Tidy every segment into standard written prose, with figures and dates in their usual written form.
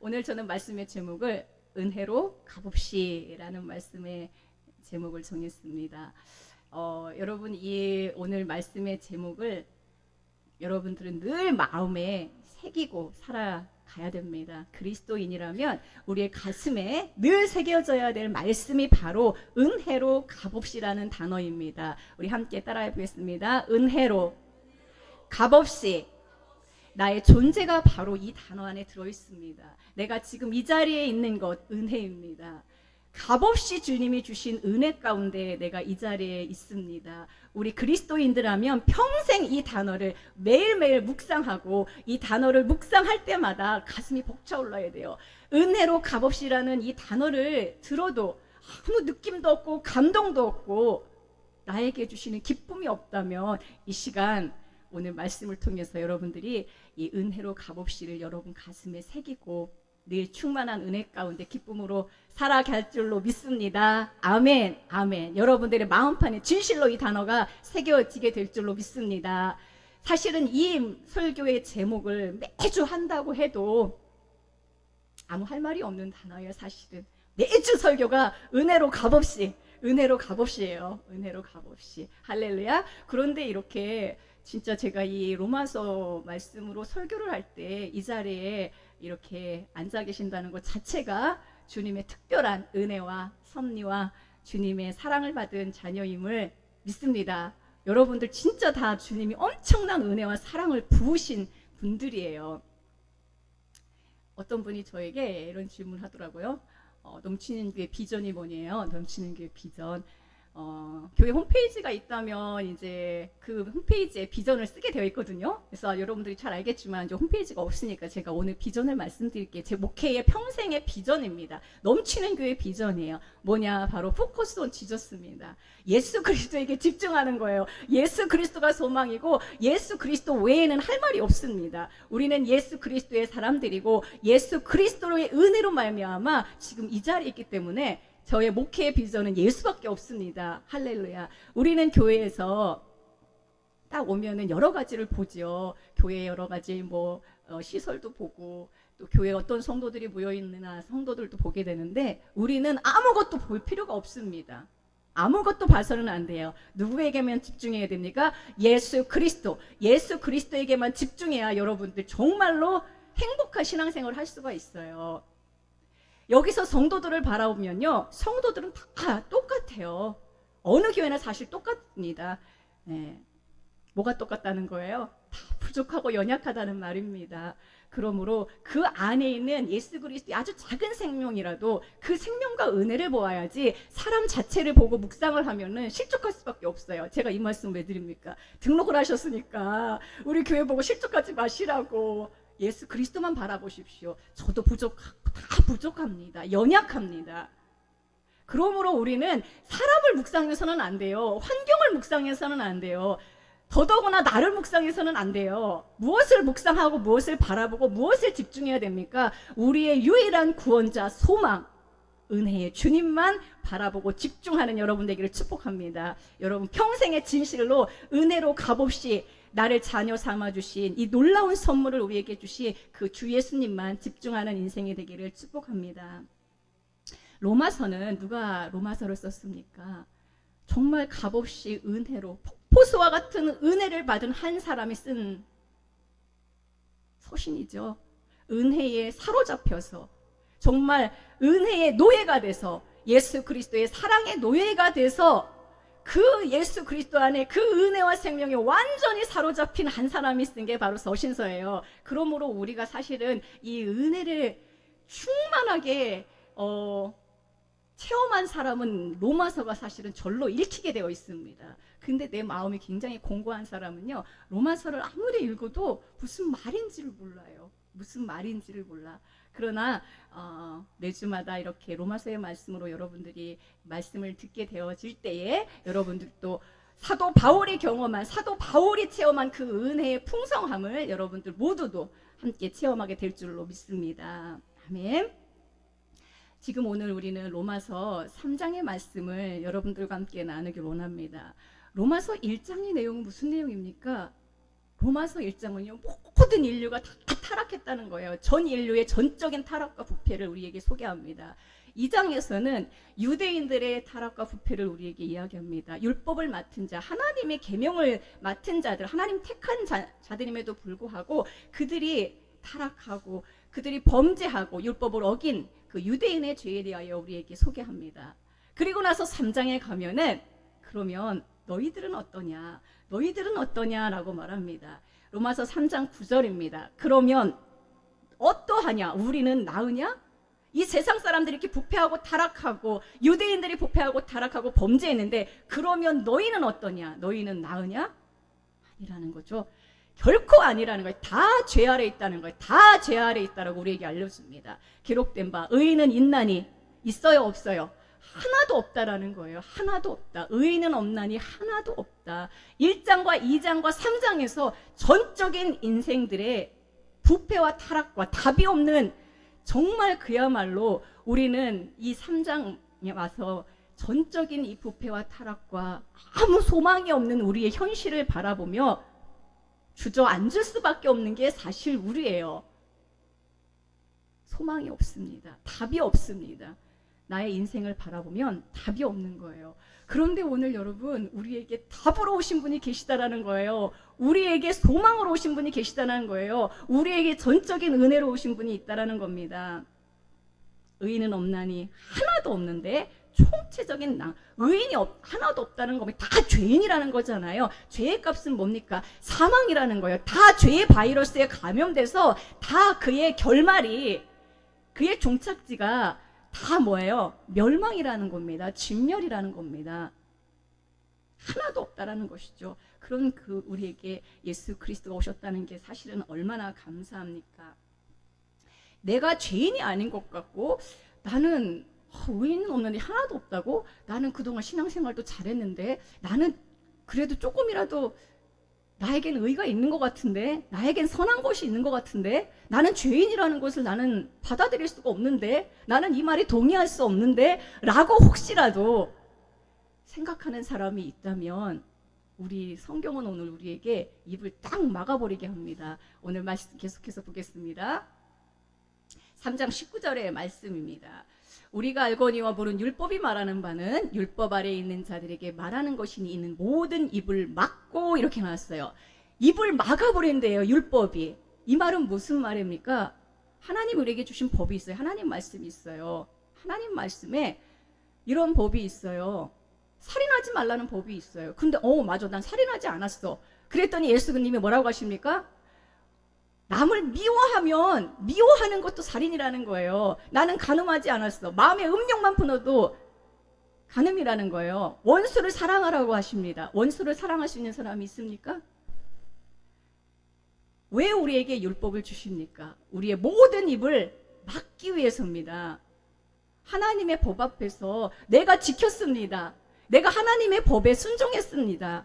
오늘 저는 말씀의 제목을 은혜로 값없이라는 말씀의 제목을 정했습니다. 여러분 이 오늘 말씀의 제목을 여러분들은 늘 마음에 새기고 살아가야 됩니다. 그리스도인이라면 우리의 가슴에 늘 새겨져야 될 말씀이 바로 은혜로 값없이라는 단어입니다. 우리 함께 따라해 보겠습니다. 은혜로 값없이. 나의 존재가 바로 이 단어 안에 들어있습니다. 내가 지금 이 자리에 있는 것 은혜입니다. 값없이 주님이 주신 은혜 가운데 내가 이 자리에 있습니다. 우리 그리스도인들하면 평생 이 단어를 매일매일 묵상하고 이 단어를 묵상할 때마다 가슴이 벅차올라야 돼요. 은혜로 값없이라는 이 단어를 들어도 아무 느낌도 없고 감동도 없고 나에게 주시는 기쁨이 없다면 이 시간 오늘 말씀을 통해서 여러분들이 이 은혜로 값없이를 여러분 가슴에 새기고 늘 충만한 은혜 가운데 기쁨으로 살아갈 줄로 믿습니다. 아멘, 아멘. 여러분들의 마음판에 진실로 이 단어가 새겨지게 될 줄로 믿습니다. 사실은 이 설교의 제목을 매주 한다고 해도 아무 할 말이 없는 단어예요. 사실은 매주 설교가 은혜로 값없이, 은혜로 값없이예요. 은혜로 값없이. 할렐루야. 그런데 이렇게 진짜 제가 이 로마서 말씀으로 설교를 할 때 이 자리에 이렇게 앉아 계신다는 것 자체가 주님의 특별한 은혜와 섭리와 주님의 사랑을 받은 자녀임을 믿습니다. 여러분들 진짜 다 주님이 엄청난 은혜와 사랑을 부으신 분들이에요. 어떤 분이 저에게 이런 질문을 하더라고요. 넘치는 교회 비전이 뭐냐요? 넘치는 교회 비전. 교회 홈페이지가 있다면 이제 그 홈페이지에 비전을 쓰게 되어 있거든요. 그래서 여러분들이 잘 알겠지만 이제 홈페이지가 없으니까 제가 오늘 비전을 말씀드릴게요. 제 목회의 평생의 비전입니다. 넘치는 교회 비전이에요. 뭐냐? 바로 포커스 온 지저스입니다. 예수 그리스도에게 집중하는 거예요. 예수 그리스도가 소망이고 예수 그리스도 외에는 할 말이 없습니다. 우리는 예수 그리스도의 사람들이고 예수 그리스도의 은혜로 말미암아 지금 이 자리에 있기 때문에 저의 목회의 비전은 예수밖에 없습니다. 할렐루야. 우리는 교회에서 딱 오면은 여러 가지를 보죠. 교회 여러 가지 시설도 보고 또 교회에 어떤 성도들이 모여 있느나 성도들도 보게 되는데 우리는 아무것도 볼 필요가 없습니다. 아무것도 봐서는 안 돼요. 누구에게만 집중해야 됩니까? 예수 그리스도. 예수 그리스도에게만 집중해야 여러분들 정말로 행복한 신앙생활을 할 수가 있어요. 여기서 성도들을 바라보면요, 성도들은 다 똑같아요. 어느 교회나 사실 똑같습니다. 네. 뭐가 똑같다는 거예요? 다 부족하고 연약하다는 말입니다. 그러므로 그 안에 있는 예수 그리스도의 아주 작은 생명이라도 그 생명과 은혜를 보아야지 사람 자체를 보고 묵상을 하면은 실족할 수밖에 없어요. 제가 이 말씀 왜 드립니까? 등록을 하셨으니까 우리 교회 보고 실족하지 마시라고. 예수 그리스도만 바라보십시오. 저도 다 부족합니다. 연약합니다. 그러므로 우리는 사람을 묵상해서는 안 돼요. 환경을 묵상해서는 안 돼요. 더더구나 나를 묵상해서는 안 돼요. 무엇을 묵상하고 무엇을 바라보고 무엇을 집중해야 됩니까? 우리의 유일한 구원자 소망 은혜의 주님만 바라보고 집중하는 여러분 되기를 축복합니다. 여러분 평생의 진실로 은혜로 값없이 나를 자녀 삼아주신 이 놀라운 선물을 우리에게 주신 그 주 예수님만 집중하는 인생이 되기를 축복합니다. 로마서는 누가 로마서를 썼습니까? 정말 값없이 은혜로 폭포수와 같은 은혜를 받은 한 사람이 쓴 서신이죠. 은혜에 사로잡혀서 정말 은혜의 노예가 돼서 예수 그리스도의 사랑의 노예가 돼서 그 예수 그리스도 안에 그 은혜와 생명에 완전히 사로잡힌 한 사람이 쓴 게 바로 서신서예요. 그러므로 우리가 사실은 이 은혜를 충만하게 체험한 사람은 로마서가 사실은 절로 읽히게 되어 있습니다. 근데 내 마음이 굉장히 공고한 사람은요, 로마서를 아무리 읽어도 무슨 말인지를 몰라요. 무슨 말인지를 몰라. 그러나 매주마다 이렇게 로마서의 말씀으로 여러분들이 말씀을 듣게 되어질 때에 여러분들도 사도 바울이 경험한, 사도 바울이 체험한 그 은혜의 풍성함을 여러분들 모두도 함께 체험하게 될 줄로 믿습니다. 아멘. 지금 오늘 우리는 로마서 3장의 말씀을 여러분들과 함께 나누길 원합니다. 로마서 1장의 내용은 무슨 내용입니까? 로마서 1장은요, 모든 인류가 다 타락했다는 거예요. 전 인류의 전적인 타락과 부패를 우리에게 소개합니다. 2장에서는 유대인들의 타락과 부패를 우리에게 이야기합니다. 율법을 맡은 자, 하나님의 계명을 맡은 자들, 하나님 택한 자들임에도 불구하고 그들이 타락하고 그들이 범죄하고 율법을 어긴 그 유대인의 죄에 대하여 우리에게 소개합니다. 그리고 나서 3장에 가면은 그러면 너희들은 어떠냐? 너희들은 어떠냐라고 말합니다. 로마서 3장 9절입니다. 그러면 어떠하냐? 우리는 나으냐? 이 세상 사람들이 이렇게 부패하고 타락하고 유대인들이 부패하고 타락하고 범죄했는데 그러면 너희는 어떠냐? 너희는 나으냐? 아니라는 거죠. 결코 아니라는 거예요. 다 죄 아래 있다는 거예요. 다 죄 아래 있다라고 우리에게 알려줍니다. 기록된 바 의인은 있나니 있어요 없어요? 하나도 없다라는 거예요. 하나도 없다. 의인은 없나니 하나도 없다. 1장과 2장과 3장에서 전적인 인생들의 부패와 타락과 답이 없는 정말 그야말로 우리는 이 3장에 와서 전적인 이 부패와 타락과 아무 소망이 없는 우리의 현실을 바라보며 주저앉을 수밖에 없는 게 사실 우리예요. 소망이 없습니다. 답이 없습니다. 나의 인생을 바라보면 답이 없는 거예요. 그런데 오늘 여러분, 우리에게 답으로 오신 분이 계시다라는 거예요. 우리에게 소망으로 오신 분이 계시다는 거예요. 우리에게 전적인 은혜로 오신 분이 있다라는 겁니다. 의인은 없나니 하나도 없는데 총체적인 의인이 하나도 없다는 거면 다 죄인이라는 거잖아요. 죄의 값은 뭡니까? 사망이라는 거예요. 다 죄의 바이러스에 감염돼서 다 그의 결말이, 그의 종착지가 다 뭐예요? 멸망이라는 겁니다. 진멸이라는 겁니다. 하나도 없다라는 것이죠. 그런 그 우리에게 예수 그리스도가 오셨다는 게 사실은 얼마나 감사합니까? 내가 죄인이 아닌 것 같고 나는 의인은 없는데 하나도 없다고? 나는 그동안 신앙생활도 잘했는데 나는 그래도 조금이라도 나에겐 의가 있는 것 같은데, 나에겐 선한 것이 있는 것 같은데, 나는 죄인이라는 것을 나는 받아들일 수가 없는데, 나는 이 말이 동의할 수 없는데 라고 혹시라도 생각하는 사람이 있다면 우리 성경은 오늘 우리에게 입을 딱 막아버리게 합니다. 오늘 말씀 계속해서 보겠습니다. 3장 19절의 말씀입니다. 우리가 알거니와 모른 율법이 말하는 바는 율법 아래에 있는 자들에게 말하는 것이니 이는 모든 입을 막고, 이렇게 나왔어요. 입을 막아버린대요, 율법이. 이 말은 무슨 말입니까? 하나님 우리에게 주신 법이 있어요. 하나님 말씀이 있어요. 하나님 말씀에 이런 법이 있어요. 살인하지 말라는 법이 있어요. 근데 맞아, 난 살인하지 않았어. 그랬더니 예수님이 뭐라고 하십니까? 남을 미워하는 것도 살인이라는 거예요. 나는 간음하지 않았어. 마음에 음욕만 품어도 간음이라는 거예요. 원수를 사랑하라고 하십니다. 원수를 사랑할 수 있는 사람이 있습니까? 왜 우리에게 율법을 주십니까? 우리의 모든 입을 막기 위해서입니다. 하나님의 법 앞에서 내가 지켰습니다. 내가 하나님의 법에 순종했습니다.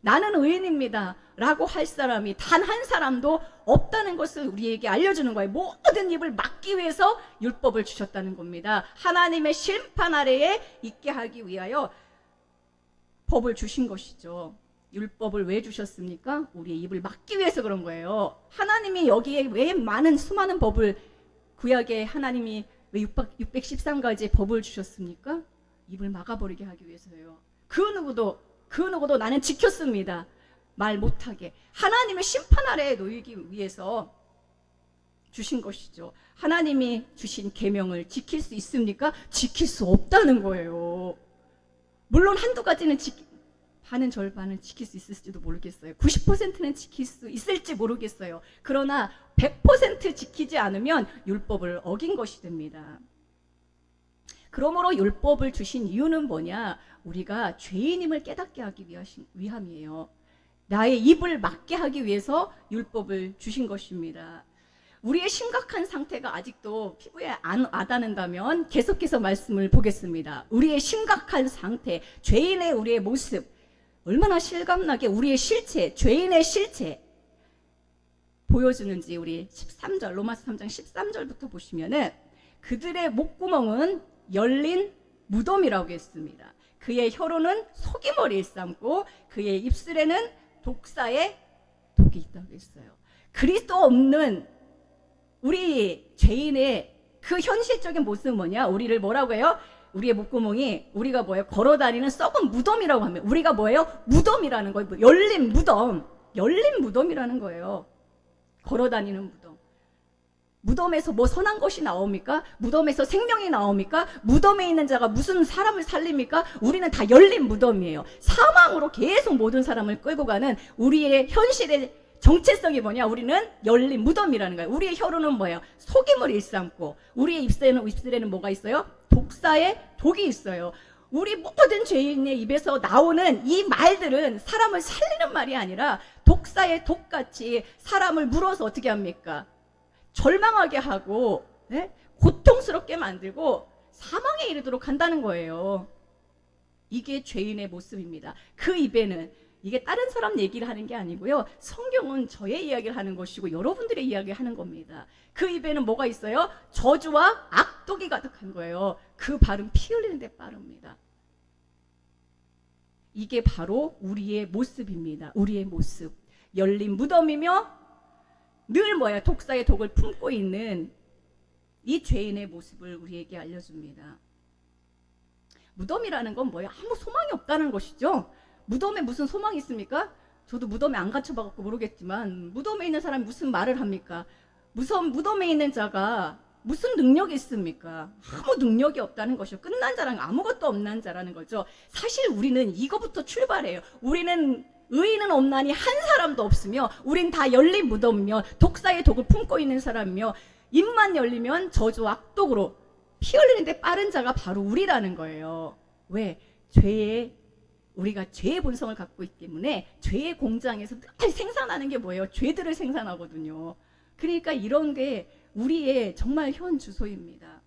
나는 의인입니다 라고 할 사람이 단 한 사람도 없다는 것을 우리에게 알려주는 거예요. 모든 입을 막기 위해서 율법을 주셨다는 겁니다. 하나님의 심판 아래에 있게 하기 위하여 법을 주신 것이죠. 율법을 왜 주셨습니까? 우리의 입을 막기 위해서 그런 거예요. 하나님이 여기에 왜 수많은 법을, 구약에 하나님이 왜 613가지의 법을 주셨습니까? 입을 막아버리게 하기 위해서요. 그 누구도 나는 지켰습니다. 말 못하게. 하나님의 심판 아래에 놓이기 위해서 주신 것이죠. 하나님이 주신 계명을 지킬 수 있습니까? 지킬 수 없다는 거예요. 물론 한두 가지는 반은 절반은 지킬 수 있을지도 모르겠어요. 90%는 지킬 수 있을지 모르겠어요. 그러나 100% 지키지 않으면 율법을 어긴 것이 됩니다. 그러므로 율법을 주신 이유는 뭐냐? 우리가 죄인임을 깨닫게 하기 위함이에요. 나의 입을 막게 하기 위해서 율법을 주신 것입니다. 우리의 심각한 상태가 아직도 피부에 안 와닿는다면 계속해서 말씀을 보겠습니다. 우리의 심각한 상태, 죄인의 우리의 모습, 얼마나 실감나게 우리의 실체, 죄인의 실체 보여주는지 우리 13절, 로마서 3장 13절부터 보시면은 그들의 목구멍은 열린 무덤이라고 했습니다. 그의 혀로는 속임을 일삼고 그의 입술에는 독사의 독이 있다고 했어요. 그리스도 없는 우리 죄인의 그 현실적인 모습은 뭐냐? 우리를 뭐라고 해요? 우리의 목구멍이 우리가 뭐예요? 걸어다니는 썩은 무덤이라고 하면 우리가 뭐예요? 무덤이라는 거예요. 열린 무덤, 열린 무덤이라는 거예요. 걸어다니는 무덤. 무덤에서 뭐 선한 것이 나옵니까? 무덤에서 생명이 나옵니까? 무덤에 있는 자가 무슨 사람을 살립니까? 우리는 다 열린 무덤이에요. 사망으로 계속 모든 사람을 끌고 가는 우리의 현실의 정체성이 뭐냐? 우리는 열린 무덤이라는 거예요. 우리의 혀로는 뭐예요? 속임을 일삼고, 우리의 입술에는 뭐가 있어요? 독사의 독이 있어요. 우리 모든 죄인의 입에서 나오는 이 말들은 사람을 살리는 말이 아니라 독사의 독같이 사람을 물어서 어떻게 합니까? 절망하게 하고, 네? 고통스럽게 만들고 사망에 이르도록 한다는 거예요. 이게 죄인의 모습입니다. 그 입에는, 이게 다른 사람 얘기를 하는 게 아니고요, 성경은 저의 이야기를 하는 것이고 여러분들의 이야기를 하는 겁니다. 그 입에는 뭐가 있어요? 저주와 악독이 가득한 거예요. 그 발은 피 흘리는 데 빠릅니다. 이게 바로 우리의 모습입니다. 우리의 모습. 열린 무덤이며 늘 뭐야? 독사의 독을 품고 있는 이 죄인의 모습을 우리에게 알려줍니다. 무덤이라는 건 뭐예요? 아무 소망이 없다는 것이죠. 무덤에 무슨 소망이 있습니까? 저도 무덤에 안 갇혀봐갖고 모르겠지만 무덤에 있는 사람이 무슨 말을 합니까? 무덤에 있는 자가 무슨 능력이 있습니까? 아무 능력이 없다는 것이죠. 끝난 자랑 아무것도 없는 자라는 거죠. 사실 우리는 이거부터 출발해요. 우리는 의인은 없나니 한 사람도 없으며 우린 다 열린 무덤이며 독사의 독을 품고 있는 사람이며 입만 열리면 저주 악독으로 피 흘리는데 빠른 자가 바로 우리라는 거예요. 왜? 우리가 죄의 본성을 갖고 있기 때문에 죄의 공장에서 늘 생산하는 게 뭐예요? 죄들을 생산하거든요. 그러니까 이런 게 우리의 정말 현 주소입니다.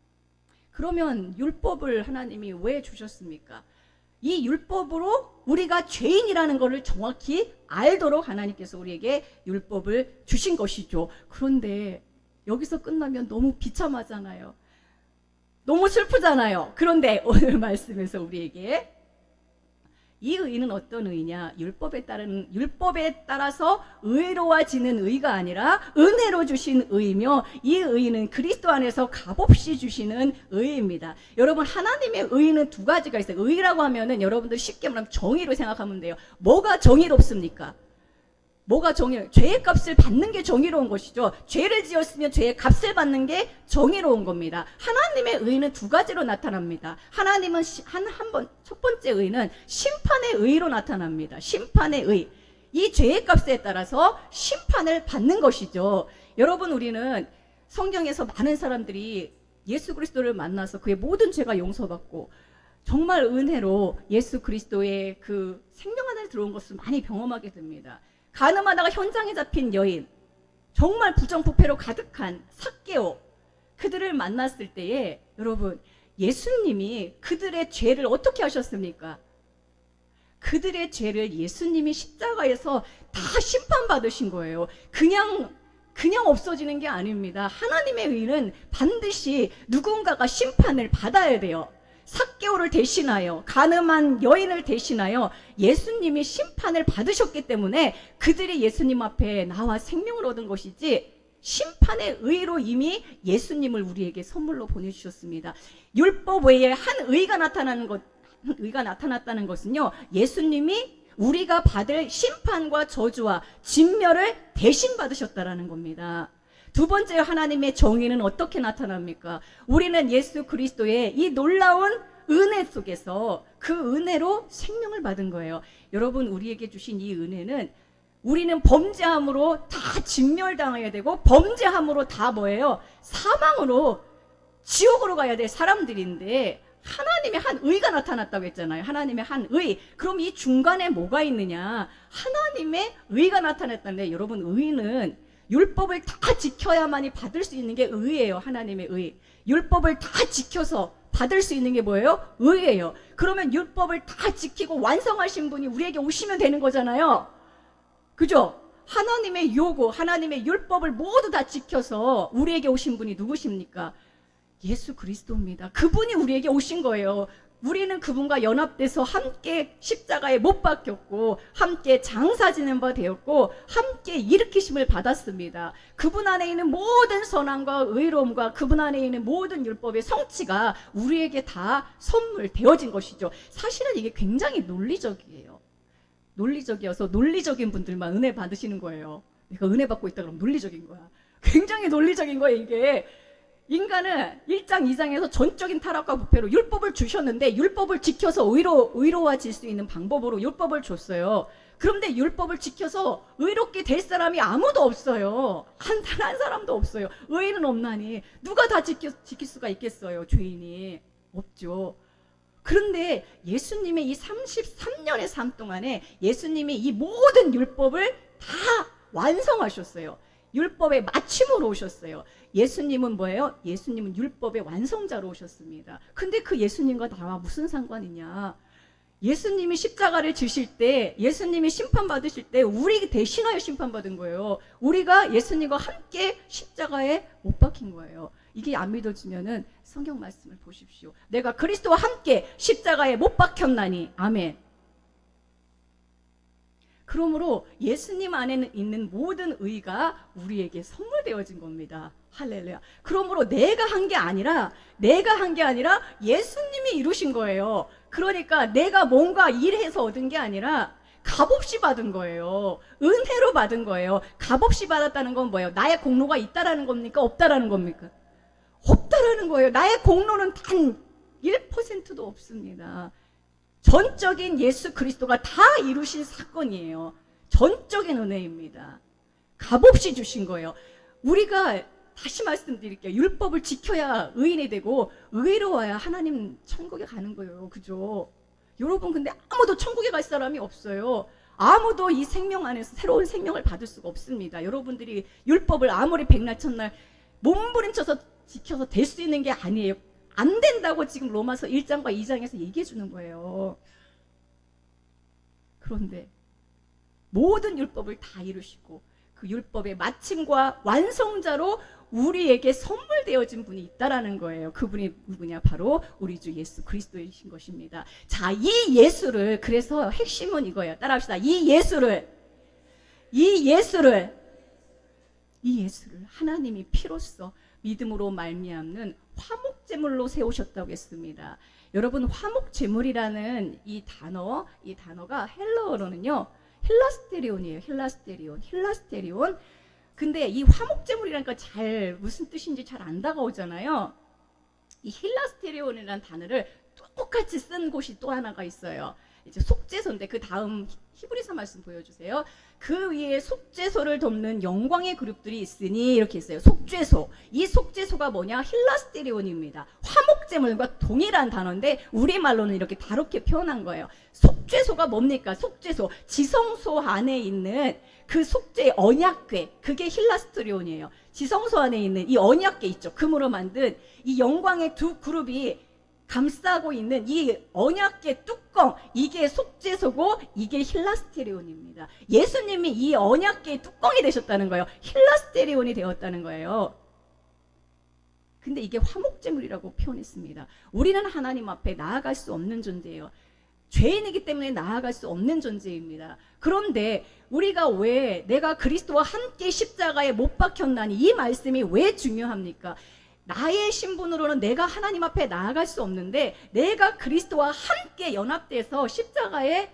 그러면 율법을 하나님이 왜 주셨습니까? 이 율법으로 우리가 죄인이라는 것을 정확히 알도록 하나님께서 우리에게 율법을 주신 것이죠. 그런데 여기서 끝나면 너무 비참하잖아요. 너무 슬프잖아요. 그런데 오늘 말씀에서 우리에게 이 의는 어떤 의냐? 율법에 따라서 의로워지는 의가 아니라 은혜로 주신 의이며 이 의는 그리스도 안에서 값없이 주시는 의입니다. 여러분, 하나님의 의는 두 가지가 있어요. 의라고 하면은 여러분들 쉽게 말하면 정의로 생각하면 돼요. 뭐가 정의롭습니까? 뭐가 죄의 값을 받는 게 정의로운 것이죠. 죄를 지었으면 죄의 값을 받는 게 정의로운 겁니다. 하나님의 의는 두 가지로 나타납니다. 하나님은 첫 번째 의는 심판의 의로 나타납니다. 심판의 의. 이 죄의 값에 따라서 심판을 받는 것이죠. 여러분, 우리는 성경에서 많은 사람들이 예수 그리스도를 만나서 그의 모든 죄가 용서받고 정말 은혜로 예수 그리스도의 그 생명 안에 들어온 것을 많이 경험하게 됩니다. 가늠하다가 현장에 잡힌 여인, 정말 부정부패로 가득한 삭개오, 그들을 만났을 때에 여러분, 예수님이 그들의 죄를 어떻게 하셨습니까? 그들의 죄를 예수님이 십자가에서 다 심판받으신 거예요. 그냥 없어지는 게 아닙니다. 하나님의 의는 반드시 누군가가 심판을 받아야 돼요. 삭개오를 대신하여, 가늠한 여인을 대신하여 예수님이 심판을 받으셨기 때문에 그들이 예수님 앞에 나와 생명을 얻은 것이지, 심판의 의로 이미 예수님을 우리에게 선물로 보내주셨습니다. 율법 외에 한 의가 나타났다는 것은요, 예수님이 우리가 받을 심판과 저주와 진멸을 대신 받으셨다라는 겁니다. 두 번째, 하나님의 정의는 어떻게 나타납니까? 우리는 예수 그리스도의 이 놀라운 은혜 속에서 그 은혜로 생명을 받은 거예요. 여러분, 우리에게 주신 이 은혜는 우리는 범죄함으로 다 진멸당해야 되고 범죄함으로 다 뭐예요? 사망으로 지옥으로 가야 될 사람들인데 하나님의 한 의가 나타났다고 했잖아요. 하나님의 한 의. 그럼 이 중간에 뭐가 있느냐? 하나님의 의가 나타났다는데, 여러분, 의는 율법을 다 지켜야만이 받을 수 있는 게 의예요. 하나님의 의. 율법을 다 지켜서 받을 수 있는 게 뭐예요? 의예요. 그러면 율법을 다 지키고 완성하신 분이 우리에게 오시면 되는 거잖아요. 그죠? 하나님의 요구, 하나님의 율법을 모두 다 지켜서 우리에게 오신 분이 누구십니까? 예수 그리스도입니다. 그분이 우리에게 오신 거예요. 우리는 그분과 연합돼서 함께 십자가에 못 박혔고 함께 장사 지는 바 되었고 함께 일으키심을 받았습니다. 그분 안에 있는 모든 선함과 의로움과 그분 안에 있는 모든 율법의 성취가 우리에게 다 선물되어진 것이죠. 사실은 이게 굉장히 논리적이에요. 논리적이어서 논리적인 분들만 은혜 받으시는 거예요. 내가 은혜 받고 있다 그러면 논리적인 거야. 굉장히 논리적인 거예요. 이게 인간은 1장 2장에서 전적인 타락과 부패로 율법을 주셨는데 율법을 지켜서 의로워질 수 있는 방법으로 율법을 줬어요. 그런데 율법을 지켜서 의롭게 될 사람이 아무도 없어요. 단 한 사람도 없어요. 의인은 없나니 누가 다 지킬 수가 있겠어요. 죄인이 없죠. 그런데 예수님의 이 33년의 삶 동안에 예수님이 이 모든 율법을 다 완성하셨어요. 율법의 마침으로 오셨어요. 예수님은 뭐예요? 예수님은 율법의 완성자로 오셨습니다. 근데 그 예수님과 나와 무슨 상관이냐? 예수님이 십자가를 지실 때, 예수님이 심판받으실 때 우리 대신하여 심판받은 거예요. 우리가 예수님과 함께 십자가에 못 박힌 거예요. 이게 안 믿어지면은 성경 말씀을 보십시오. 내가 그리스도와 함께 십자가에 못 박혔나니. 아멘. 그러므로 예수님 안에 있는 모든 의가 우리에게 선물되어진 겁니다. 할렐루야. 그러므로 내가 한 게 아니라 예수님이 이루신 거예요. 그러니까 내가 뭔가 일해서 얻은 게 아니라 값없이 받은 거예요. 은혜로 받은 거예요. 값없이 받았다는 건 뭐예요? 나의 공로가 있다라는 겁니까? 없다라는 겁니까? 없다라는 거예요. 나의 공로는 단 1%도 없습니다. 전적인 예수 그리스도가 다 이루신 사건이에요. 전적인 은혜입니다. 값없이 주신 거예요. 우리가 다시 말씀드릴게요. 율법을 지켜야 의인이 되고 의로워야 하나님 천국에 가는 거예요. 그죠? 여러분 근데 아무도 천국에 갈 사람이 없어요. 아무도 이 생명 안에서 새로운 생명을 받을 수가 없습니다. 여러분들이 율법을 아무리 백날 첫날 몸부림쳐서 지켜서 될 수 있는 게 아니에요. 안 된다고 지금 로마서 1장과 2장에서 얘기해 주는 거예요. 그런데 모든 율법을 다 이루시고 그 율법의 마침과 완성자로 우리에게 선물되어진 분이 있다라는 거예요. 그분이 누구냐? 바로 우리 주 예수 그리스도이신 것입니다. 자, 이 예수를, 그래서 핵심은 이거예요. 따라합시다. 이 예수를 하나님이 피로써 믿음으로 말미암는 화목제물로 세우셨다고 했습니다. 여러분, 화목제물이라는 이 단어가 헬라어로는요, 힐라스테리온이에요. 힐라스테리온. 근데 이 화목제물이라니까 잘 무슨 뜻인지 잘 안 다가오잖아요. 이 힐라스테리온이라는 단어를 똑같이 쓴 곳이 또 하나가 있어요. 이제 속죄소인데 그 다음 히브리서 말씀 보여주세요. 그 위에 속죄소를 돕는 영광의 그룹들이 있으니 이렇게 있어요. 속죄소. 이 속죄소가 뭐냐? 힐라스테리온입니다. 화목제물과 동일한 단어인데 우리말로는 이렇게 다르게 표현한 거예요. 속죄소가 뭡니까? 속죄소. 지성소 안에 있는 그 속죄의 언약궤. 그게 힐라스테리온이에요. 지성소 안에 있는 이 언약궤 있죠. 금으로 만든 이 영광의 두 그룹이 감싸고 있는 이 언약궤 뚜껑, 이게 속죄소고 이게 힐라스테리온입니다. 예수님이 이 언약궤 뚜껑이 되셨다는 거예요. 힐라스테리온이 되었다는 거예요. 근데 이게 화목제물이라고 표현했습니다. 우리는 하나님 앞에 나아갈 수 없는 존재예요. 죄인이기 때문에 나아갈 수 없는 존재입니다. 그런데 우리가 왜 내가 그리스도와 함께 십자가에 못 박혔나니, 이 말씀이 왜 중요합니까? 나의 신분으로는 내가 하나님 앞에 나아갈 수 없는데 내가 그리스도와 함께 연합돼서 십자가에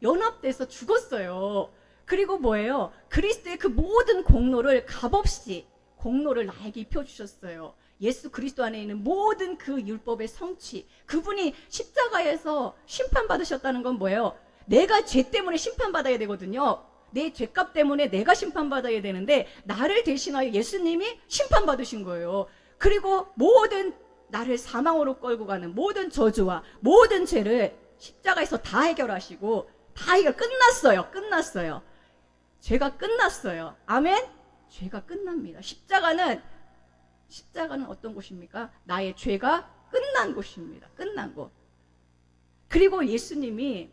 연합돼서 죽었어요. 그리고 뭐예요? 그리스도의 그 모든 공로를 값없이 공로를 나에게 입혀주셨어요. 예수 그리스도 안에 있는 모든 그 율법의 성취, 그분이 십자가에서 심판받으셨다는 건 뭐예요? 내가 죄 때문에 심판받아야 되거든요. 내 죄값 때문에 내가 심판받아야 되는데 나를 대신하여 예수님이 심판받으신 거예요. 그리고 모든 나를 사망으로 끌고 가는 모든 저주와 모든 죄를 십자가에서 다 해결하시고, 끝났어요. 죄가 끝났어요. 아멘? 죄가 끝납니다. 십자가는 어떤 곳입니까? 나의 죄가 끝난 곳입니다. 끝난 곳. 그리고 예수님이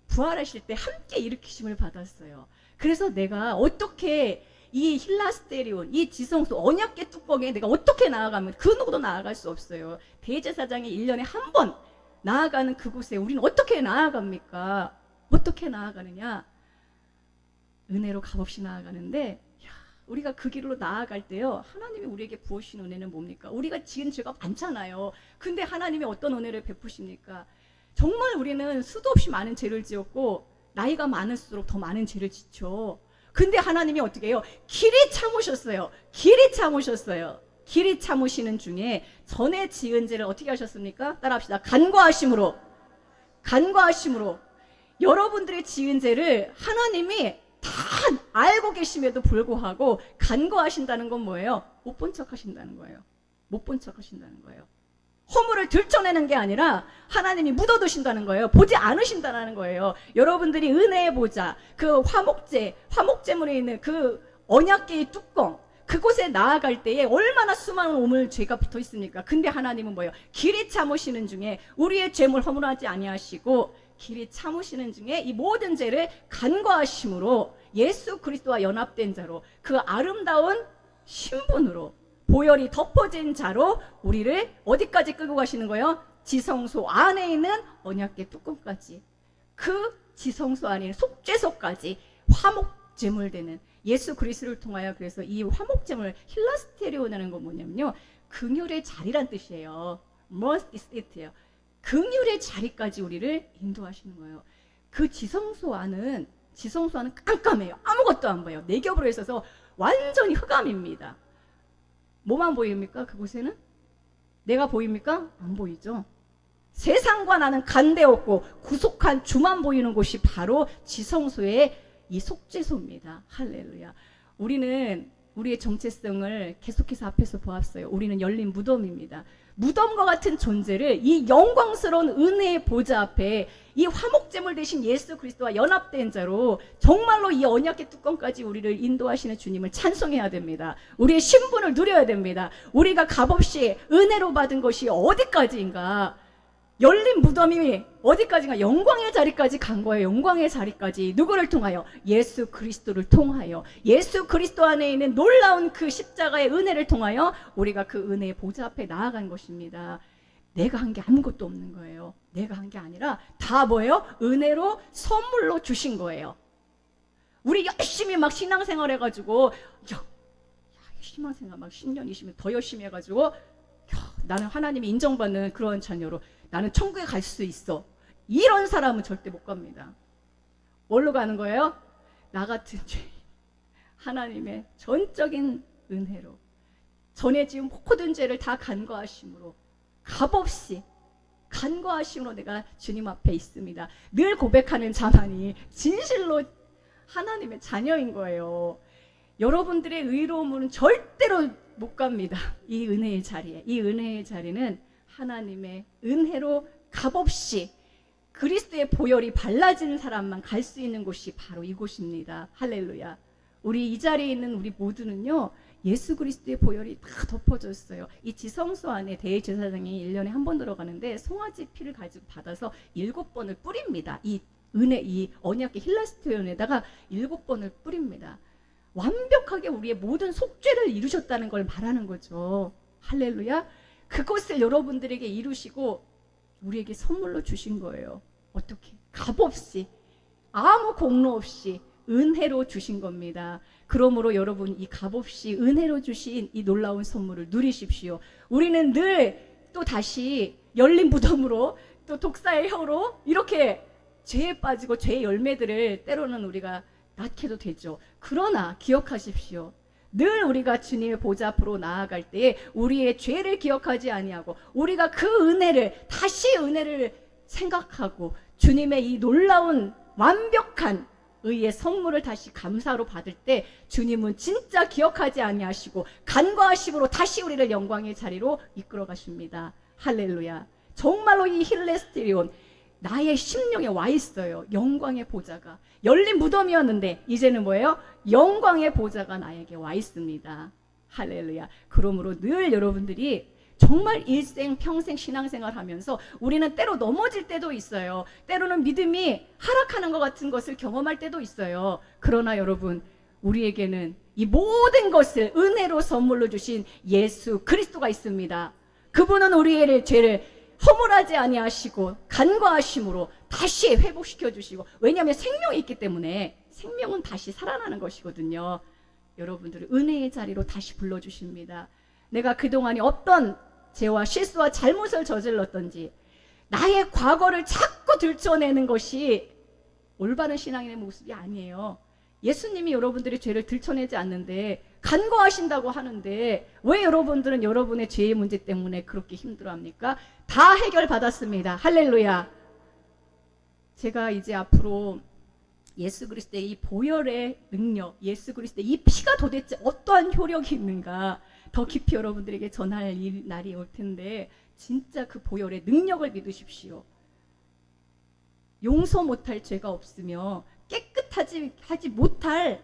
부활하실 때 함께 일으키심을 받았어요. 그래서 내가 어떻게 이 힐라스테리온, 이 지성소, 언약궤 뚜껑에 내가 어떻게 나아가면 그 누구도 나아갈 수 없어요. 대제사장이 1년에 한 번 나아가는 그곳에 우리는 어떻게 나아갑니까? 어떻게 나아가느냐? 은혜로 값없이 나아가는데, 우리가 그 길로 나아갈 때요, 하나님이 우리에게 부으신 은혜는 뭡니까? 우리가 지은 죄가 많잖아요. 근데 하나님이 어떤 은혜를 베푸십니까? 정말 우리는 수도 없이 많은 죄를 지었고 나이가 많을수록 더 많은 죄를 짓죠. 근데 하나님이 어떻게 해요? 길이 참으셨어요. 길이 참으셨어요. 길이 참으시는 중에 전에 지은 죄를 어떻게 하셨습니까? 따라합시다. 간과하심으로. 간과하심으로. 여러분들의 지은 죄를 하나님이 다 알고 계심에도 불구하고 간과하신다는 건 뭐예요? 못 본 척 하신다는 거예요. 못 본 척 하신다는 거예요. 허물을 들춰내는 게 아니라 하나님이 묻어두신다는 거예요. 보지 않으신다는 거예요. 여러분들이 은혜의 보좌, 그 화목제물에 있는 그 언약궤의 뚜껑, 그곳에 나아갈 때에 얼마나 수많은 오물 죄가 붙어 있습니까? 근데 하나님은 뭐예요? 길이 참으시는 중에 우리의 죄물 허물하지 아니하시고 길이 참으시는 중에 이 모든 죄를 간과하심으로 예수 그리스도와 연합된 자로 그 아름다운 신분으로 보혈이 덮어진 자로 우리를 어디까지 끌고 가시는 거예요? 지성소 안에 있는 언약궤 뚜껑까지, 그 지성소 안에 있는 속죄소까지 화목제물되는 예수 그리스도를 통하여. 그래서 이 화목제물 힐라스테리오라는 건 뭐냐면요, 긍휼의 자리란 뜻이에요. 머스티스예요. 긍휼의 자리까지 우리를 인도하시는 거예요. 그 지성소 안은 깜깜해요. 아무것도 안 보여요. 네 겹으로 있어서 완전히 흑암입니다. 뭐만 보입니까? 그곳에는? 내가 보입니까? 안 보이죠. 세상과 나는 간데없고 구속한 주만 보이는 곳이 바로 지성소의 이 속죄소입니다. 할렐루야. 우리는 우리의 정체성을 계속해서 앞에서 보았어요. 우리는 열린 무덤입니다. 무덤과 같은 존재를 이 영광스러운 은혜의 보좌 앞에 이 화목제물 되신 예수 그리스도와 연합된 자로 정말로 이 언약의 뚜껑까지 우리를 인도하시는 주님을 찬송해야 됩니다. 우리의 신분을 누려야 됩니다. 우리가 값없이 은혜로 받은 것이 어디까지인가? 열린 무덤이 어디까지인가? 영광의 자리까지 간 거예요. 영광의 자리까지. 누구를 통하여? 예수 그리스도를 통하여. 예수 그리스도 안에 있는 놀라운 그 십자가의 은혜를 통하여 우리가 그 은혜의 보좌 앞에 나아간 것입니다. 내가 한 게 아무것도 없는 거예요. 내가 한 게 아니라 다 뭐예요? 은혜로 선물로 주신 거예요. 우리 열심히 막 신앙생활 해가지고 신앙생활 막 10년 20년 더 열심히 해가지고 나는 하나님이 인정받는 그런 자녀로 나는 천국에 갈 수 있어. 이런 사람은 절대 못 갑니다. 뭘로 가는 거예요? 나 같은 죄인, 하나님의 전적인 은혜로 전에 지은 모든 죄를 다 간과하심으로 값없이 간과하심으로 내가 주님 앞에 있습니다. 늘 고백하는 자만이 진실로 하나님의 자녀인 거예요. 여러분들의 의로움은 절대로 못 갑니다. 이 은혜의 자리에. 이 은혜의 자리는 하나님의 은혜로 값없이 그리스도의 보혈이 발라진 사람만 갈 수 있는 곳이 바로 이곳입니다. 할렐루야. 우리 이 자리에 있는 우리 모두는요, 예수 그리스도의 보혈이 다 덮어졌어요. 이 지성소 안에 대제사장이 1년에 한 번 들어가는데 송아지 피를 가지고 받아서 7번을 뿌립니다. 이 은혜, 이 언약의 힐라스토온에다가 7번을 뿌립니다. 완벽하게 우리의 모든 속죄를 이루셨다는 걸 말하는 거죠. 할렐루야. 그것을 여러분들에게 이루시고 우리에게 선물로 주신 거예요. 어떻게? 값없이, 아무 공로 없이 은혜로 주신 겁니다. 그러므로 여러분, 이 값없이 은혜로 주신 이 놀라운 선물을 누리십시오. 우리는 늘 또 다시 열린 무덤으로, 또 독사의 혀로 이렇게 죄에 빠지고 죄의 열매들을 때로는 우리가 낳게도 되죠. 그러나 기억하십시오. 늘 우리가 주님의 보좌 앞으로 나아갈 때에 우리의 죄를 기억하지 아니하고 우리가 그 은혜를, 다시 은혜를 생각하고 주님의 이 놀라운 완벽한 의의 선물을 다시 감사로 받을 때 주님은 진짜 기억하지 아니하시고 간과하심으로 다시 우리를 영광의 자리로 이끌어 가십니다. 할렐루야. 정말로 이 힐레스테리온, 나의 심령에 와 있어요. 영광의 보좌가. 열린 무덤이었는데 이제는 뭐예요? 영광의 보좌가 나에게 와 있습니다. 할렐루야. 그러므로 늘 여러분들이 정말 일생 평생 신앙생활 하면서 우리는 때로 넘어질 때도 있어요. 때로는 믿음이 하락하는 것 같은 것을 경험할 때도 있어요. 그러나 여러분, 우리에게는 이 모든 것을 은혜로 선물로 주신 예수 그리스도가 있습니다. 그분은 우리의 죄를 허물하지 아니하시고 간과하심으로 다시 회복시켜 주시고, 왜냐하면 생명이 있기 때문에 생명은 다시 살아나는 것이거든요. 여러분들을 은혜의 자리로 다시 불러주십니다. 내가 그동안에 어떤 죄와 실수와 잘못을 저질렀던지 나의 과거를 자꾸 들춰내는 것이 올바른 신앙인의 모습이 아니에요. 예수님이 여러분들의 죄를 들춰내지 않는데 간과하신다고 하는데 왜 여러분들은 여러분의 죄의 문제 때문에 그렇게 힘들어합니까? 다 해결받았습니다. 할렐루야. 제가 이제 앞으로 예수 그리스도의 이 보혈의 능력, 예수 그리스도의 이 피가 도대체 어떠한 효력이 있는가 더 깊이 여러분들에게 전할 날이 올 텐데, 진짜 그 보혈의 능력을 믿으십시오. 용서 못할 죄가 없으며 깨끗하지 못할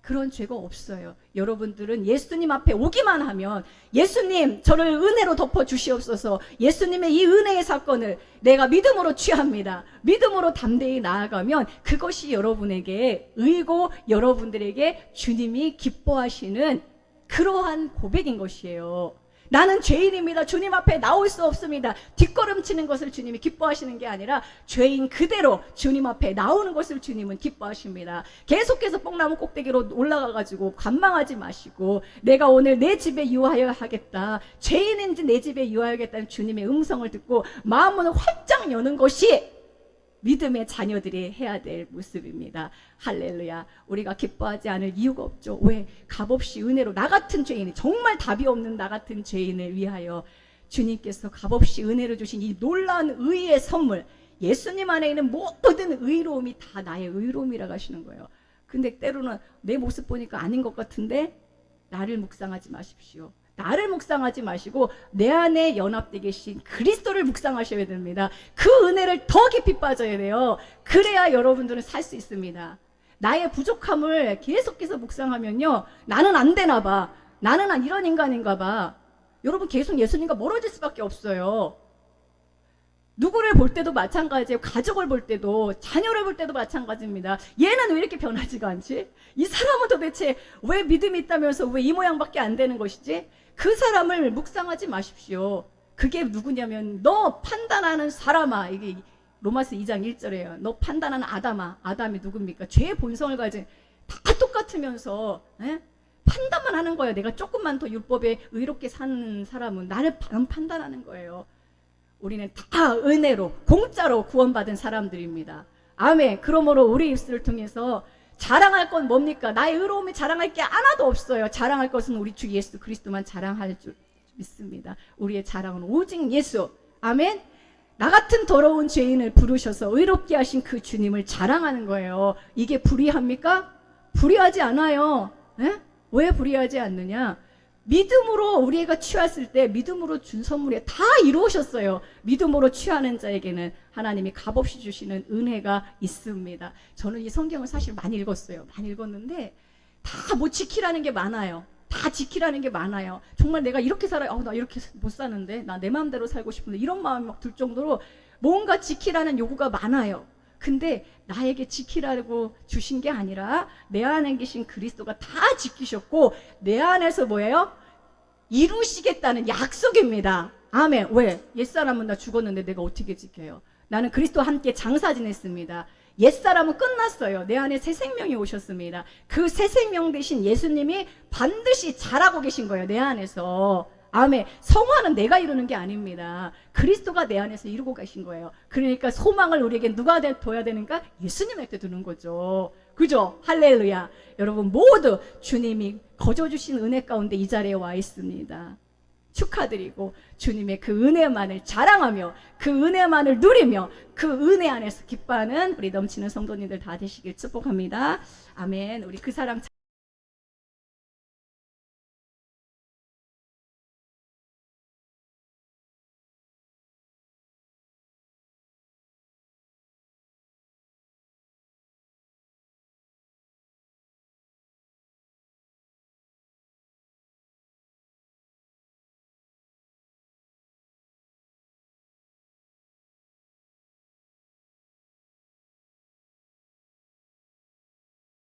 그런 죄가 없어요. 여러분들은 예수님 앞에 오기만 하면, 예수님 저를 은혜로 덮어 주시옵소서, 예수님의 이 은혜의 사건을 내가 믿음으로 취합니다, 믿음으로 담대히 나아가면 그것이 여러분에게 의고 여러분들에게 주님이 기뻐하시는 그러한 고백인 것이에요. 나는 죄인입니다, 주님 앞에 나올 수 없습니다, 뒷걸음치는 것을 주님이 기뻐하시는 게 아니라 죄인 그대로 주님 앞에 나오는 것을 주님은 기뻐하십니다. 계속해서 뽕나무 꼭대기로 올라가가지고 관망하지 마시고, 내가 오늘 내 집에 유하여 하겠다, 죄인인지 내 집에 유하여야겠다는 주님의 음성을 듣고 마음을 활짝 여는 것이 믿음의 자녀들이 해야 될 모습입니다. 할렐루야. 우리가 기뻐하지 않을 이유가 없죠. 왜? 값없이 은혜로 나 같은 죄인이, 정말 답이 없는 나 같은 죄인을 위하여 주님께서 값없이 은혜로 주신 이 놀라운 의의 선물, 예수님 안에 있는 모든 의로움이 다 나의 의로움이라고 하시는 거예요. 근데 때로는 내 모습 보니까 아닌 것 같은데 나를 묵상하지 마십시오. 나를 묵상하지 마시고 내 안에 연합되어 계신 그리스도를 묵상하셔야 됩니다. 그 은혜를 더 깊이 빠져야 돼요. 그래야 여러분들은 살 수 있습니다. 나의 부족함을 계속해서 묵상하면요, 나는 안 되나 봐, 나는 이런 인간인가 봐, 여러분 계속 예수님과 멀어질 수밖에 없어요. 누구를 볼 때도 마찬가지예요. 가족을 볼 때도, 자녀를 볼 때도 마찬가지입니다. 얘는 왜 이렇게 변하지가 않지? 이 사람은 도대체 왜 믿음이 있다면서 왜 이 모양밖에 안 되는 것이지? 그 사람을 묵상하지 마십시오. 그게 누구냐면, 너 판단하는 사람아, 이게 로마서 2장 1절이에요. 너 판단하는 아담아. 아담이 누굽니까? 죄의 본성을 가진, 다 똑같으면서 판단만 하는 거예요. 내가 조금만 더 율법에 의롭게 사는 사람은 나를 판단하는 거예요. 우리는 다 은혜로 공짜로 구원받은 사람들입니다. 아멘. 그러므로 우리 입술을 통해서 자랑할 건 뭡니까? 나의 의로움이 자랑할 게 하나도 없어요. 자랑할 것은 우리 주 예수 그리스도만 자랑할 줄 믿습니다. 우리의 자랑은 오직 예수. 아멘. 나 같은 더러운 죄인을 부르셔서 의롭게 하신 그 주님을 자랑하는 거예요. 이게 불의합니까? 불의하지 않아요. 에? 왜 불의하지 않느냐? 믿음으로 우리가 취했을 때 믿음으로 준 선물이 다 이루어졌어요. 믿음으로 취하는 자에게는 하나님이 값없이 주시는 은혜가 있습니다. 저는 이 성경을 사실 많이 읽었어요. 많이 읽었는데 다 뭐 지키라는 게 많아요. 다 지키라는 게 많아요. 정말 내가 이렇게 살아요. 나 이렇게 못 사는데, 나 내 마음대로 살고 싶은데, 이런 마음이 막 들 정도로 뭔가 지키라는 요구가 많아요. 근데 나에게 지키라고 주신 게 아니라 내 안에 계신 그리스도가 다 지키셨고 내 안에서 뭐예요? 이루시겠다는 약속입니다. 아멘. 왜? 옛사람은 나 죽었는데 내가 어떻게 지켜요? 나는 그리스도와 함께 장사 지냈습니다. 옛사람은 끝났어요. 내 안에 새 생명이 오셨습니다. 그 새 생명 대신 예수님이 반드시 잘하고 계신 거예요. 내 안에서. 아멘. 성화는 내가 이루는 게 아닙니다. 그리스도가 내 안에서 이루고 가신 거예요. 그러니까 소망을 우리에게 누가 둬야 되는가? 예수님한테 두는 거죠. 그죠? 할렐루야. 여러분 모두 주님이 거저주신 은혜 가운데 이 자리에 와 있습니다. 축하드리고 주님의 그 은혜만을 자랑하며 그 은혜만을 누리며 그 은혜 안에서 기뻐하는 우리 넘치는 성도님들 다 되시길 축복합니다. 아멘. 우리 그 사랑